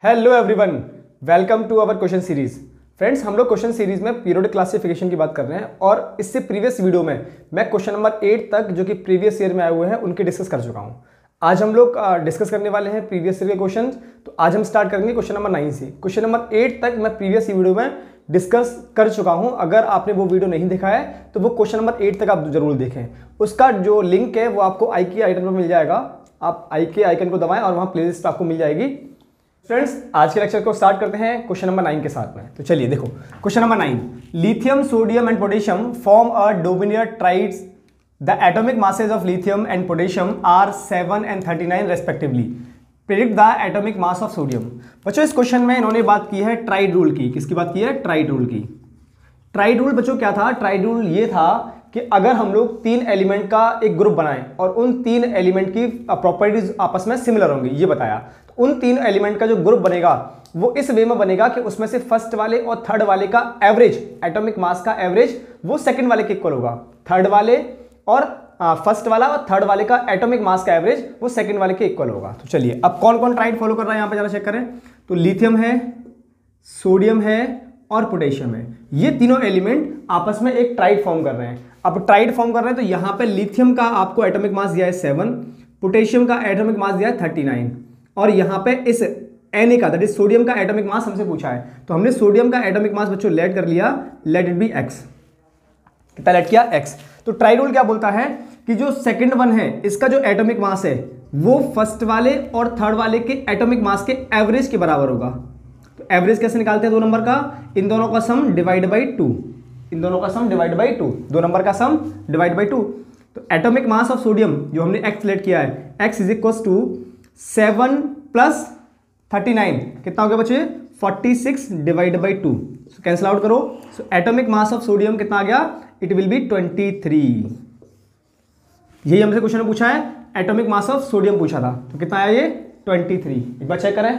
Hello everyone, welcome to our question series. Friends, हम लोग question series में periodic classification की बात कर रहे हैं और इससे प्रीवियस वीडियो में मैं क्वेश्चन नंबर 8 तक जो कि प्रीवियस ईयर में आए हुए हैं उनके डिस्कस कर चुका हूं। आज हम लोग डिस्कस करने वाले हैं प्रीवियस ईयर के क्वेश्चन। तो आज हम स्टार्ट करेंगे क्वेश्चन नंबर 9 से। क्वेश्चन नंबर 8 तक मैं प्रीवियस वीडियो में डिस्कस कर चुका हूं। अगर आपने वो वीडियो नहीं देखा है तो वो क्वेश्चन नंबर 8 तक आप जरूर देखें। उसका जो लिंक है वो आपको आई के आइकन पर मिल जाएगा। आप आई के आइकन को दबाएं और वहां प्लेलिस्ट आपको मिल जाएगी। फ्रेंड्स, आज के लेक्चर को स्टार्ट करते हैं क्वेश्चन नंबर 9 के साथ में। तो चलिए देखो, question number 9, lithium, sodium and potassium form a Dobereiner triads. The atomic masses of lithium and potassium are 7 and 39 respectively. Predict the atomic mass of sodium. बच्चों, इस क्वेश्चन में इन्होंने बात की है ट्राइड रूल की। किसकी बात की है? ट्राइड रूल की। ट्राइड रूल बच्चों क्या था? ट्राइड रूल ये था कि अगर हम लोग 3 एलिमेंट का एक ग्रुप बनाएं और उन 3 एलिमेंट की प्रॉपर्टीज आपस में सिमिलर होंगी, ये बताया। तो उन 3 एलिमेंट का जो ग्रुप बनेगा वो इस वे में बनेगा कि उसमें से फर्स्ट वाले और थर्ड वाले का एवरेज, एटॉमिक मास का एवरेज, वो सेकंड वाले के इक्वल होगा। थर्ड वाले और फर्स्ट वाला और थर्ड वाले का एटॉमिक मास का एवरेज वो सेकंड वाले के इक्वल होगा। तो चलिए, अब कौन कौन ट्राइड फॉलो कर रहा है यहां पे जरा चेक करें। तो लिथियम है, सोडियम है और पोटेशियम है। ये तीनों एलिमेंट आपस में एक ट्राइड फॉर्म कर रहे हैं। अब ट्राइड फॉर्म कर रहे हैं तो यहां पे लिथियम का आपको एटॉमिक मास दिया है 7, पोटेशियम का एटॉमिक मास दिया है 39 और यहां पे इस Na का, दैट इज सोडियम का एटॉमिक मास हमसे पूछा है। तो हमने सोडियम का एटॉमिक मास बच्चों लेट कर लिया, लेट इट बी x। कितना लेट किया? x। तो ट्राइड रूल क्या बोलता है कि जो सेकंड वन है इसका जो एटॉमिक मास है वो फर्स्ट वाले और थर्ड वाले के एटॉमिक मास के एवरेज के बराबर होगा। तो एवरेज कैसे निकालते हैं? 2 नंबर का, इन दोनों का सम डिवाइड बाई 2। इन दोनों का सम डिवाइड बाई 2, 2 नंबर का सम डिवाइड बाई 2। तो एटॉमिक मास ऑफ सोडियम जो हमने x लेट किया है, x is equal to 7 plus 39, कितना हो गया बच्चे? 46 divide by 2। So cancel out करो। So atomic mass of sodium कितना आ गया? It will be 23। यही हमसे क्वेश्चन में पूछा है, एटॉमिक मास ऑफ सोडियम पूछा था। तो कितना आया ये? 23। एक बार चेक करें।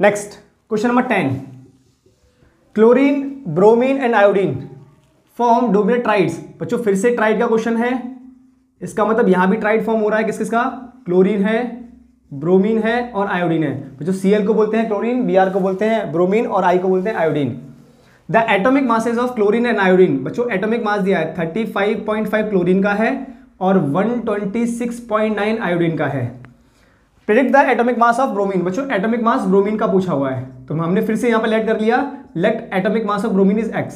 Next question number 10, chlorine, bromine and iodine form dominate triads. बच्चों फिर से ट्राइड का क्वेश्चन है। इसका मतलब यहां भी ट्राइड फॉर्म हो रहा है। किस किसका? क्लोरीन है, ब्रोमीन है और आयोडीन है। बच्चों Cl को बोलते हैं क्लोरीन, Br को बोलते हैं ब्रोमीन और I को बोलते हैं iodine. The atomic masses of chlorine and iodine. बच्चों एटॉमिक मास दिया है 35.5 क्लोरीन का है और 126.9 आयोडीन का है। Predict the atomic mass of bromine. बच्चों एटॉमिक मास ब्रोमीन का पूछा हुआ है तो हमने फिर से यहां पे लेट कर लिया, let atomic mass of bromine is x,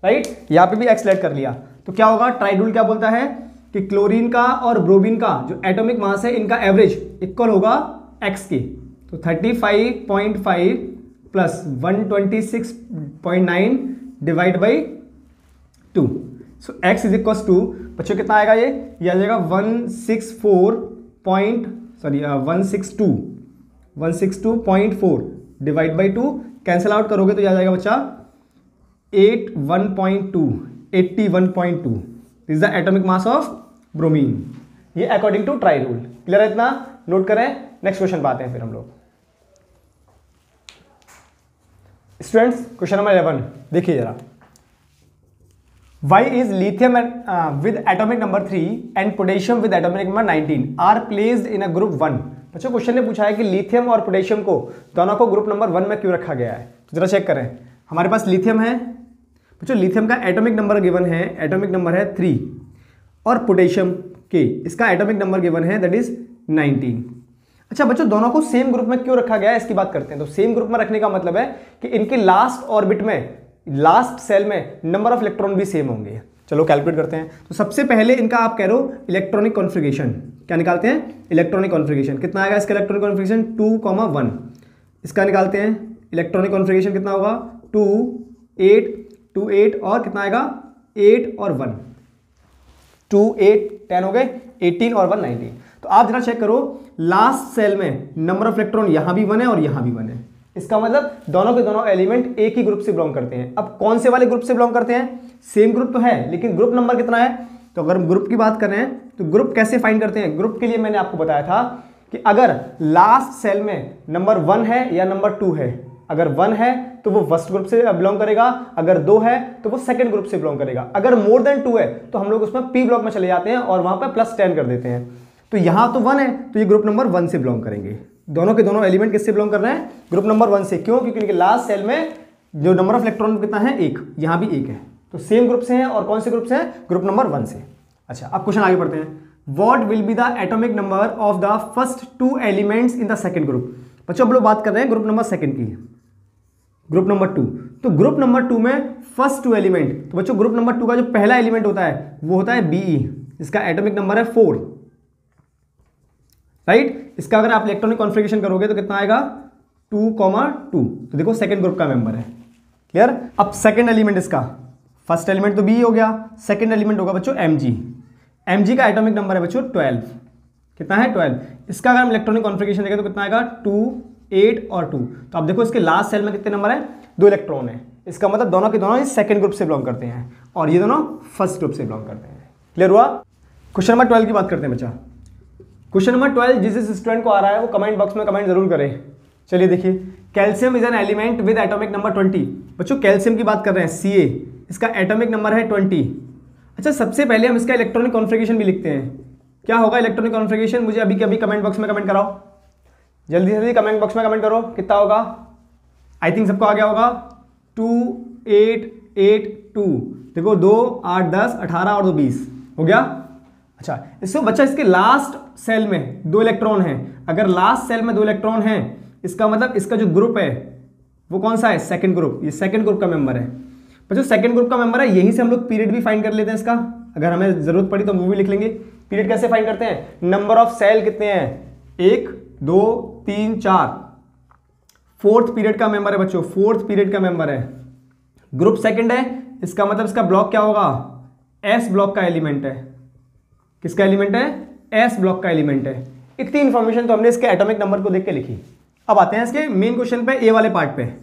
right. यहां पे भी x लेट कर लिया। तो क्या होगा? ट्राइड रूल क्या बोलता है कि क्लोरीन का और ब्रोमीन का जो एटॉमिक मास है इनका एवरेज इक्वल होगा x के। तो 35.5 plus 126.9 divide by 2। So x is equal to, बच्चों कितना आएगा ये आ जाएगा 162.4 डिवाइड बाई 2। कैंसिल आउट करोगे तो आ जाएगा बच्चा 81.2 is the atomic mass of bromine. ये according to triad rule. Clear है? इतना नोट करें। नेक्स्ट क्वेश्चन पाते हैं फिर हम लोग। स्टूडेंट्स, क्वेश्चन नंबर 11 देखिए जरा। Why is lithium with atomic number 3 and potassium with atomic number 19 are placed in a group 1? बच्चों क्वेश्चन ने पूछा है कि लिथियम और पोटेशियम को दोनों को ग्रुप नंबर 1 में क्यों रखा गया है। तो जरा चेक करें। हमारे पास लिथियम है। बच्चों लिथियम का एटॉमिक नंबर गिवन है, एटॉमिक नंबर है 3 और पोटेशियम के इसका एटॉमिक नंबर गिवन है दैट इज 19। अच्छा बच्चों, दोनों को सेम ग्रुप में क्यों रखा गया है इसकी बात करते हैं। तो सेम ग्रुप में रखने का मतलब है कि इनके लास्ट ऑर्बिट में, लास्ट सेल में नंबर ऑफ इलेक्ट्रॉन भी सेम होंगे। चलो कैलकुलेट करते हैं। तो सबसे पहले इनका आप कह लो इलेक्ट्रॉनिक कॉन्फ़िगरेशन। क्या निकालते हैं? Electronic configuration. कितना आएगा इसका इलेक्ट्रॉनिक कॉन्फ़िगरेशन? 2,1। इसका निकालते हैं इलेक्ट्रॉनिक कॉन्फ़िगरेशन कितना होगा? 2, 8, 2, 8 और कितना आएगा? 8 और 1, 2, 8, 10 हो गए, 18 और 1 19। तो आप जरा चेक करो, लास्ट सेल में नंबर ऑफ इलेक्ट्रॉन यहां भी 1 है और यहां भी 1 है। इसका मतलब दोनों के दोनों एलिमेंट एक ही ग्रुप से बिलोंग करते हैं। अब कौन से वाले ग्रुप से बिलोंग करते हैं? सेम ग्रुप तो है लेकिन ग्रुप नंबर कितना है? तो अगर हम ग्रुप की बात कर रहे हैं तो ग्रुप कैसे फाइंड करते हैं? ग्रुप के लिए मैंने आपको बताया था कि अगर लास्ट सेल में नंबर 1 है या नंबर 2 है। अगर 1 है तो वो फर्स्ट ग्रुप से बिलोंग करेगा, अगर 2 है तो वो सेकंड ग्रुप से बिलोंग करेगा, अगर मोर देन 2 है तो हम लोग उसमें पी ब्लॉक में चले जाते हैं और वहां पर +10 कर देते हैं। तो यहां तो 1 है तो ये ग्रुप नंबर 1 से बिलोंग करेंगे। दोनों के दोनों एलिमेंट किससे बिलोंग कर रहे हैं? ग्रुप नंबर 1 से। क्यों? क्योंकि इनके लास्ट सेल में जो नंबर ऑफ इलेक्ट्रॉन कितना है? 1, यहाँ भी 1 है, तो सेम ग्रुप से हैं। और कौन से ग्रुप से हैं? ग्रुप नंबर 1 से। अच्छा, अब क्वेश्चन आगे बढ़ते हैं। What will be the atomic number of the first 2 elements in the second group? बच्चों अब लोग बात कर रहे हैं ग्रुप नंबर 2 की, ग्रुप नंबर 2। तो ग्रुप नंबर 2 में फर्स्ट 2 एलिमेंट, तो बच्चों ग्रुप नंबर 2 का जो पहला एलिमेंट होता है वो होता है Be, इसका एटॉमिक नंबर है 4, राइट। इसका अगर आप इलेक्ट्रॉनिक कॉन्फ़िगरेशन करोगे तो कितना आएगा? 2,2। तो देखो सेकंड ग्रुप का मेंबर है, क्लियर। अब सेकंड एलिमेंट इसका, फर्स्ट एलिमेंट तो Be हो गया, सेकंड एलिमेंट होगा बच्चों Mg। Mg का एटॉमिक नंबर है बच्चों 12। कितना है? 12। इसका अगर हम इलेक्ट्रॉनिक कॉन्फ़िगरेशन देखें तो कितना आएगा? 2, 8 और 2। तो आप देखो इसके लास्ट सेल में कितने नंबर है? 2 इलेक्ट्रॉन है। इसका मतलब दोनों के दोनों सेकंड ग्रुप से बिलोंग करते हैं और ये दोनों फर्स्ट ग्रुप से बिलोंग करते हैं। क्लियर हुआ? क्वेश्चन नंबर 12 की बात करते हैं बच्चा। क्वेश्चन नंबर 12 जिस स्टूडेंट को आ रहा है वो कमेंट बॉक्स में कमेंट जरूर करें। चलिए देखिए, calcium is an element with atomic number 20। बच्चों कैल्शियम की बात कर रहे हैं, Ca, इसका एटॉमिक नंबर है 20। अच्छा, सबसे पहले हम इसका इलेक्ट्रॉनिक कॉन्फ़िगरेशन भी लिखते हैं। क्या होगा इलेक्ट्रॉनिक कॉन्फ़िगरेशन? मुझे अभी के अभी कमेंट बॉक्स में कमेंट कराओ, जल्दी जल्दी कमेंट बॉक्स में कमेंट करो। कितना होगा? आई थिंक सबको आ गया होगा। 2, 8, 8, 2। देखो 2, 8, 10, 18 और 2, 20 हो गया। अच्छा, इसको बच्चा इसके लास्ट सेल में 2 इलेक्ट्रॉन हैं। अगर लास्ट सेल में 2 इलेक्ट्रॉन हैं, इसका मतलब इसका जो ग्रुप है वो कौन सा है? Second group. ये सेकंड ग्रुप का मेंबर है बच्चों, सेकंड ग्रुप का मेंबर है। यहीं से हम लोग पीरियड भी फाइंड कर लेते हैं इसका, अगर हमें जरूरत पड़ी तो हम वो भी लिख लेंगे। पीरियड कैसे फाइंड करते हैं? नंबर ऑफ सेल कितने हैं? 1, 2, 3, 4। फोर्थ पीरियड का मेंबर है बच्चों, फोर्थ पीरियड का मेंबर है। ग्रुप सेकंड है, इसका मतलब इसका ब्लॉक क्या होगा? एस ब्लॉक का एलिमेंट है। किसका एलिमेंट है? एस ब्लॉक का एलिमेंट है। इतनी इंफॉर्मेशन तो हमने इसके एटॉमिक नंबर को देख के लिखी। अब आते हैं इसके मेन क्वेश्चन पे, ए वाले पार्ट पे,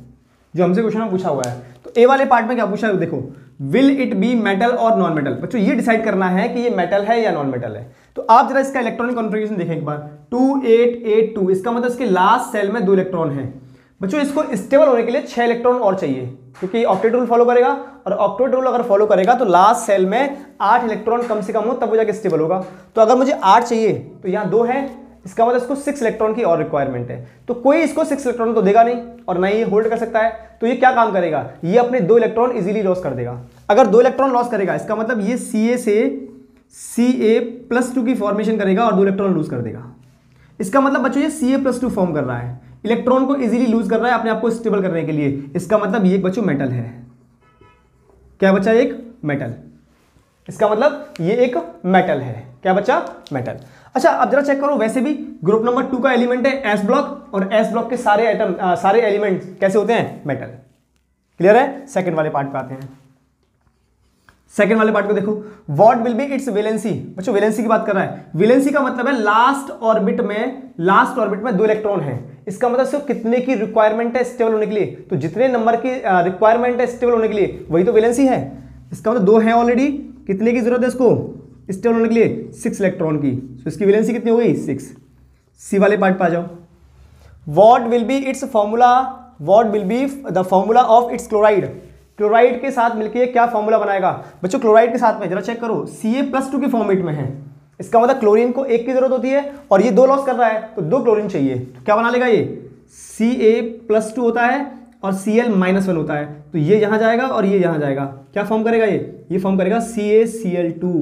जो हमसे क्वेश्चन में पूछा हुआ है। तो ए वाले पार्ट में क्या पूछा है? देखो, विल इट बी मेटल और नॉन मेटल? बच्चों ये डिसाइड करना है कि ये मेटल है या नॉन मेटल है। तो आप जरा इसका इलेक्ट्रॉनिक कॉन्फ़िगरेशन देखें एक बार। 2, 8, 8, 2, इसका मतलब इसके लास्ट सेल में 2 इलेक्ट्रॉन है। बच्चों इसको स्टेबल होने के लिए 6 इलेक्ट्रॉन और चाहिए, क्योंकि ऑक्टेट रूल फॉलो करेगा, और ऑक्टेट रूल अगर फॉलो करेगा तो लास्ट सेल में 8 इलेक्ट्रॉन कम से कम हो, तब वो जाके स्टेबल होगा। तो अगर मुझे 8 चाहिए तो यहाँ 2 है, इसका मतलब इसको 6 इलेक्ट्रॉन की और रिक्वायरमेंट है। तो कोई इसको 6 इलेक्ट्रॉन तो देगा नहीं, और ना ही ये होल्ड कर सकता है। तो ये क्या काम करेगा? ये अपने 2 इलेक्ट्रॉन इजीली लॉस कर देगा। अगर 2 इलेक्ट्रॉन लॉस करेगा, इसका मतलब ये Ca से Ca+2 की फॉर्मेशन करेगा और 2 इलेक्ट्रॉन लूज कर देगा। इसका मतलब बच्चों ये Ca+2 फॉर्म कर रहा है, इलेक्ट्रॉन को इजीली लूज कर रहा है अपने आप को स्टेबल करने के लिए। इसका मतलब ये एक बच्चों मेटल है। क्या बच्चा? एक मेटल। इसका मतलब ये एक मेटल है। क्या बच्चा? मेटल। अच्छा, अब जरा चेक करो, वैसे भी ग्रुप नंबर 2 का एलिमेंट है एस ब्लॉक, और एस ब्लॉक के सारे एटम सारे एलिमेंट कैसे होते हैं? मेटल। क्लियर है? सेकंड वाले पार्ट पे आते हैं। सेकंड वाले पार्ट को देखो, what will be it's valency? बच्चों वैलेंसी की बात कर रहा है। वैलेंसी का मतलब है लास्ट ऑर्बिट में 2 इलेक्ट्रॉन है। इसका मतलब सिर्फ कितने की रिक्वायरमेंट है स्टेबल होने के लिए? तो जितने नंबर की रिक्वायरमेंट है स्टेबल होने के लिए, वही तो वैलेंसी है। इसका मतलब 2 है ऑलरेडी, कितने की जरूरत है इसको स्टेबल होने के लिए? 6 इलेक्ट्रॉन की। तो इसकी वैलेंसी कितनी हो गई? 6। सी वाले पार्ट पे आ जाओ। What will be it's formula? What will be the formula of it's chloride? Chloride के साथ मिलकर क्या फॉर्मूला बनाएगा? बच्चों क्लोराइड के साथ में जरा चेक करो, Ca+2 की फॉर्मेट में है। इसका मतलब क्लोरीन को 1 की जरूरत होती है, और ये 2 लॉस कर रहा है, तो 2 क्लोरीन चाहिए। तो क्या बना लेगा? ये Ca+2 होता है और Cl-1 होता है। तो ये यहां जाएगा और ये यहां जाएगा। क्या फॉर्म करेगा? ये फॉर्म करेगा CaCl2,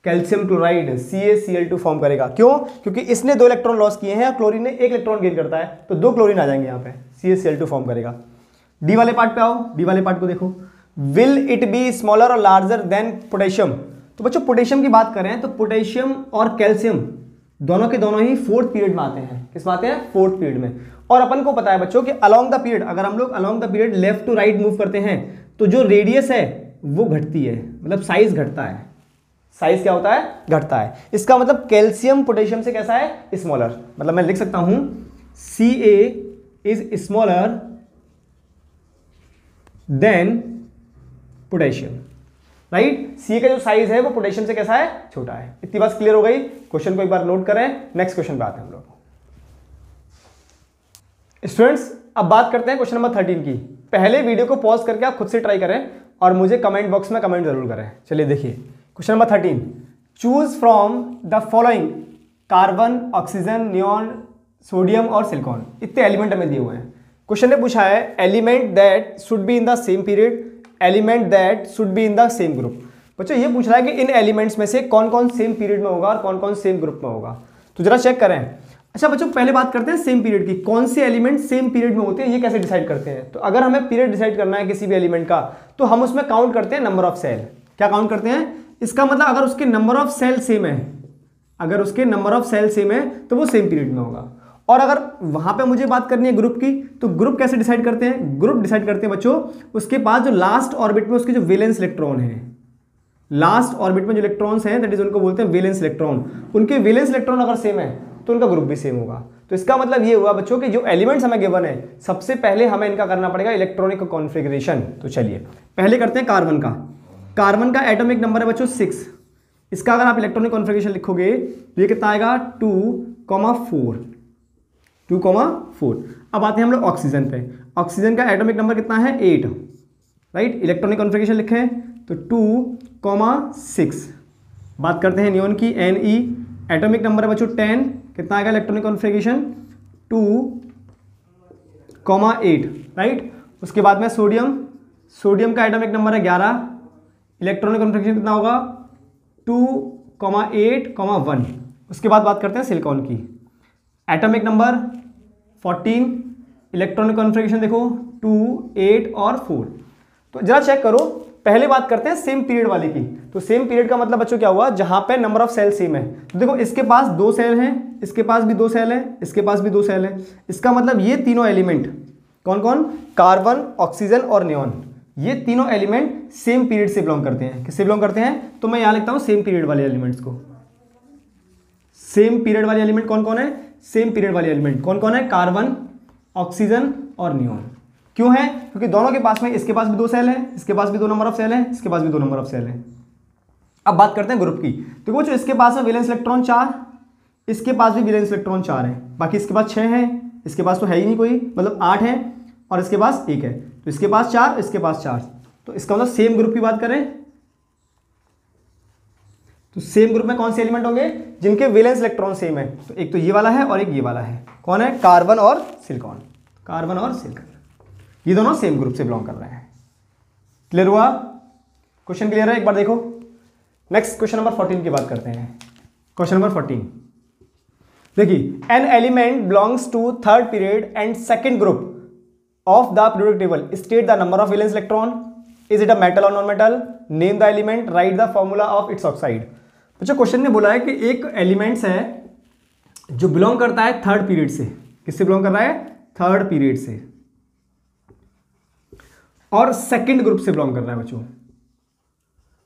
calcium chloride. CaCl2 form करेगा। क्यों? क्योंकि इसने 2 इलेक्ट्रॉन लॉस किए हैं और क्लोरीन ने 1 इलेक्ट्रॉन गेन करता है, तो 2 क्लोरीन आ जाएंगे यहाँ पे, CaCl2 फॉर्म करेगा। डी वाले पार्ट पे आओ। डी वाले पार्ट को देखो, विल इट बी स्मॉलर और लार्जर देन पोटेशियम? तो बच्चों पोटेशियम की बात करें तो पोटेशियम और कैल्शियम दोनों के दोनों ही 4th पीरियड में आते हैं। किस में आते हैं? 4th पीरियड में। और अपन को पता है बच्चों कि अलोंग द पीरियड, अगर हम लोग along the period left to right move करते हैं तो जो रेडियस है वो घटती है, मतलब साइज घटता है। साइज क्या होता है? घटता है। इसका मतलब कैल्शियम पोटेशियम से कैसा है? स्मॉलर। मतलब मैं लिख सकता हूं Ca is smaller than potassium, right. C का जो साइज है वो पोटेशियम से कैसा है? छोटा है। इतनी बात क्लियर हो गई। क्वेश्चन को एक बार नोट करें। नेक्स्ट क्वेश्चन पे आते हैं हम लोग। स्टूडेंट्स अब बात करते हैं क्वेश्चन नंबर 13 की। पहले वीडियो को पॉज करके आप खुद से ट्राई करें और मुझे कमेंट बॉक्स में कमेंट जरूर करें। चलिए देखिए question number 13, choose from the following carbon, oxygen, neon, sodium और सिलिकॉन, इतने एलिमेंट हमें दिए हुए हैं। क्वेश्चन ने पूछा है element that should be in the same period, element that should be in the same group. बच्चों ये पूछ रहा है कि इन एलिमेंट्स में से कौन कौन सेम पीरियड में होगा और कौन कौन सेम ग्रुप में होगा। तो जरा चेक करें। अच्छा बच्चों पहले बात करते हैं सेम पीरियड की, कौन से एलिमेंट सेम पीरियड में होते हैं ये कैसे डिसाइड करते हैं। तो अगर हमें पीरियड डिसाइड करना है किसी भी एलिमेंट का तो हम उसमें काउंट करते हैं नंबर ऑफ सेल। क्या काउंट करते हैं? इसका मतलब अगर उसके नंबर ऑफ सेल सेम है, अगर उसके नंबर ऑफ सेल सेम है तो वो सेम पीरियड में होगा। और अगर वहां पे मुझे बात करनी है ग्रुप की, तो ग्रुप कैसे डिसाइड करते हैं? ग्रुप डिसाइड करते हैं बच्चों उसके पास जो लास्ट ऑर्बिट में उसके जो वैलेंस इलेक्ट्रॉन है, लास्ट ऑर्बिट में जो इलेक्ट्रॉन्स हैं दैट इज उनको बोलते हैं वैलेंस इलेक्ट्रॉन। उनके वैलेंस इलेक्ट्रॉन अगर सेम है तो उनका ग्रुप भी सेम होगा। तो इसका मतलब ये हुआ बच्चों कि जो एलिमेंट्स हमें गिवन है सबसे पहले हमें इनका करना पड़ेगा इलेक्ट्रॉनिक कॉन्फ़िगरेशन। तो चलिए पहले करते हैं कार्बन का। कार्बन का एटॉमिक नंबर है बच्चों 6। इसका अगर आप इलेक्ट्रॉनिक कॉन्फ़िगरेशन लिखोगे तो ये कितना आएगा 2,4। 2,4। अब आते हैं हम लोग ऑक्सीजन पे। ऑक्सीजन का एटॉमिक नंबर कितना है 8, राइट। इलेक्ट्रॉनिक कॉन्फ़िगरेशन लिखें तो 2,6। बात करते हैं नियोन की, Ne एटॉमिक नंबर है बच्चों 10। कितना आएगा इलेक्ट्रॉनिक कॉन्फ़िगरेशन 2,8, राइट। उसके बाद में सोडियम, सोडियम का एटॉमिक नंबर है 11। इलेक्ट्रॉनिक कॉन्फ़िगरेशन कितना होगा 2,8,1। उसके बाद बात करते हैं सिलिकॉन की। Atomic number 14। इलेक्ट्रॉनिक कॉन्फ़िगरेशन देखो 2, 8 और 4। तो जरा चेक करो, पहले बात करते हैं सेम पीरियड वाले की। तो सेम पीरियड का मतलब बच्चों क्या हुआ, जहां पे नंबर ऑफ सेल सेम है। तो देखो इसके पास 2 सेल हैं, इसके पास भी 2 सेल है, इसके पास भी 2 सेल है। इसका मतलब ये तीनों एलिमेंट कौन कौन, कार्बन, ऑक्सीजन और नियॉन, ये तीनों एलिमेंट सेम पीरियड से बिलोंग करते हैं। किससे बिलोंग करते हैं? तो मैं यहां लिखता हूं सेम पीरियड वाले एलिमेंट्स को। सेम पीरियड वाले एलिमेंट कौन कौन है? सेम पीरियड वाले एलिमेंट कौन कौन है? कार्बन, ऑक्सीजन और नियॉन। क्यों है? क्योंकि दोनों के पास में, इसके पास भी 2 सेल है, इसके पास भी 2 नंबर ऑफ सेल है, इसके पास भी 2 नंबर ऑफ सेल है। अब बात करते हैं ग्रुप की। तो वो जो इसके पास है वैलेंस इलेक्ट्रॉन 4, इसके पास भी वैलेंस इलेक्ट्रॉन 4 है, बाकी इसके पास 6 है, इसके पास तो है ही नहीं कोई, मतलब 8 है और इसके पास 1 है। तो इसके पास 4, इसके पास 4। तो इसका मतलब सेम ग्रुप की बात करें तो सेम ग्रुप में कौन से एलिमेंट होंगे? जिनके वैलेंस इलेक्ट्रॉन सेम है। तो एक तो ये वाला है और एक ये वाला है। कौन है? कार्बन और सिलिकॉन। कार्बन और सिलिकॉन ये दोनों सेम ग्रुप से बिलोंग कर रहे हैं। क्लियर हुआ? क्वेश्चन क्लियर है? एक बार देखो। नेक्स्ट क्वेश्चन नंबर 14 की बात करते हैं। क्वेश्चन नंबर 14 देखिए, an element belongs to third period and second group of the periodic table, state the number of valence electron, is it a metal और non metal, name the element, right the formula of its oxide. बच्चों question ने बोला है कि एक elements है जो belong करता है थर्ड पीरियड से। किससे बिलोंग कर रहा है? थर्ड पीरियड से, और सेकंड ग्रुप से बिलोंग कर रहा है।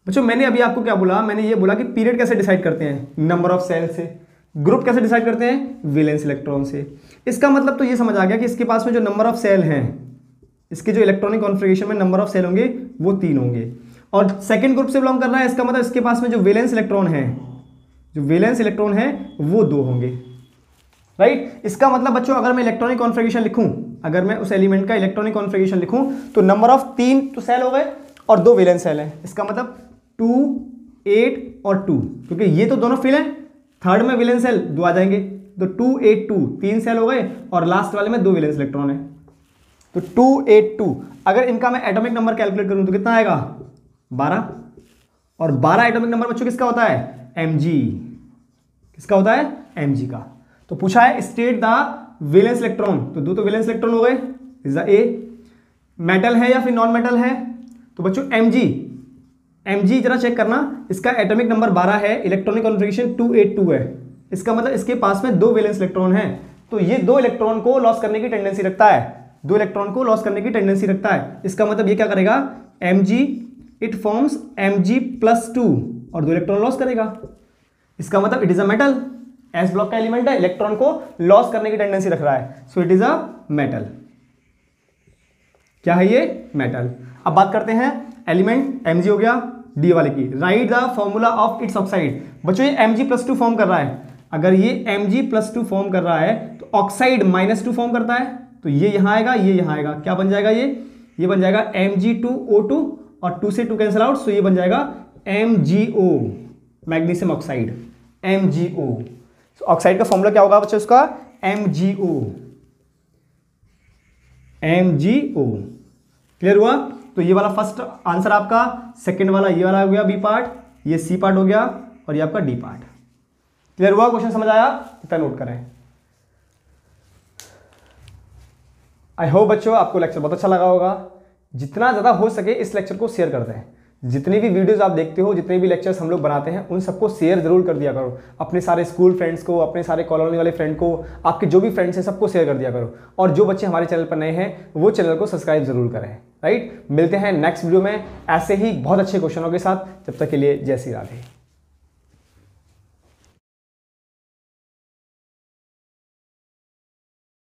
बच्चों मैंने अभी आपको क्या बोला? मैंने ये बोला कि पीरियड कैसे डिसाइड करते हैं? नंबर ऑफ सेल से। ग्रुप कैसे डिसाइड करते हैं? वैलेंस इलेक्ट्रॉन से। इसका मतलब तो ये समझ आ गया कि इसके पास में जो नंबर ऑफ सेल हैं, इसके जो इलेक्ट्रॉनिक कॉन्फ़िगरेशन में नंबर ऑफ सेल होंगे वो 3 होंगे, और सेकंड ग्रुप से बिलोंग कर रहा है। इसका मतलब इसके पास में जो वैलेंस इलेक्ट्रॉन है, जो वैलेंस इलेक्ट्रॉन है वो 2 होंगे, राइट। इसका मतलब बच्चों अगर मैं इलेक्ट्रॉनिक कॉन्फ़िगरेशन लिखूं, अगर मैं उस एलिमेंट का इलेक्ट्रॉनिक कॉन्फ़िगरेशन लिखूं तो नंबर ऑफ 3 तो सेल हो गए और 2 वैलेंस सेल हैं। इसका मतलब 2, 8 और 2, क्योंकि ये तो दोनों फेल हैं। थर्ड में वैलेंस सेल 2 आ जाएंगे, तो 2, 8, 2 3 सेल हो गए, और लास्ट वाले में 2 वैलेंस इलेक्ट्रॉन है। तो 2, 8, 2 अगर इनका मैं एटॉमिक नंबर कैलकुलेट करूं तो कितना आएगा? 12। और 12 एटॉमिक नंबर बच्चों किसका होता है? Mg। किसका होता है? Mg का। तो पूछा है स्टेट द वैलेंस इलेक्ट्रॉन, तो 2 तो वैलेंस इलेक्ट्रॉन हो गए, इज द ए। मेटल है या फिर नॉन मेटल है? तो बच्चों Mg जरा चेक करना, इसका एटॉमिक नंबर 12 है, इलेक्ट्रॉनिक कॉन्फ़िगरेशन 282 है। इसका मतलब इसके पास में 2 वैलेंस इलेक्ट्रॉन है, तो ये 2 इलेक्ट्रॉन को लॉस करने की टेंडेंसी रखता है, 2 इलेक्ट्रॉन को लॉस करने की टेंडेंसी रखता है। इसका मतलब ये क्या करेगा? Mg इट फॉर्म्स Mg+2 और 2 इलेक्ट्रॉन लॉस करेगा। इसका मतलब it is a metal, S block का एलिमेंट है, इलेक्ट्रॉन को लॉस करने की टेंडेंसी रख रहा है, so it is a metal. क्या है ये? मेटल। अब बात करते हैं एलिमेंट Mg हो गया, डी वाले की, right the formula of its oxide. बच्चों ये Mg+2 फॉर्म कर रहा है, अगर ये Mg+2 फॉर्म कर रहा है तो ऑक्साइड -2 फॉर्म करता है, तो ये यहां आएगा, ये यहां आएगा, क्या बन जाएगा? ये बन जाएगा Mg2O2 और 2 से 2 कैंसिल आउट, सो ये बन जाएगा MgO, magnesium oxide, MgO। Oxide का फॉर्मूला क्या होगा बच्चों? उसका MgO, MgO। क्लियर हुआ? तो ये वाला फर्स्ट आंसर आपका, सेकंड वाला ये वाला हो गया बी पार्ट, ये सी पार्ट हो गया और ये आपका डी पार्ट। क्लियर हुआ? क्वेश्चन समझ आया? इतना नोट करें। आई होप बच्चों आपको लेक्चर बहुत अच्छा लगा होगा। जितना ज़्यादा हो सके इस लेक्चर को शेयर कर दें। जितनी भी वीडियोस आप देखते हो, जितने भी लेक्चर्स हम लोग बनाते हैं, उन सबको शेयर जरूर कर दिया करो। अपने सारे स्कूल फ्रेंड्स को, अपने सारे कॉलोनी वाले फ्रेंड को, आपके जो भी फ्रेंड्स हैं सबको शेयर कर दिया करो। और जो बच्चे हमारे चैनल पर नए हैं वो चैनल को सब्सक्राइब जरूर करें। राइट, मिलते हैं नेक्स्ट वीडियो में ऐसे ही बहुत अच्छे क्वेश्चनों के साथ। जब तक के लिए जय श्री राधे।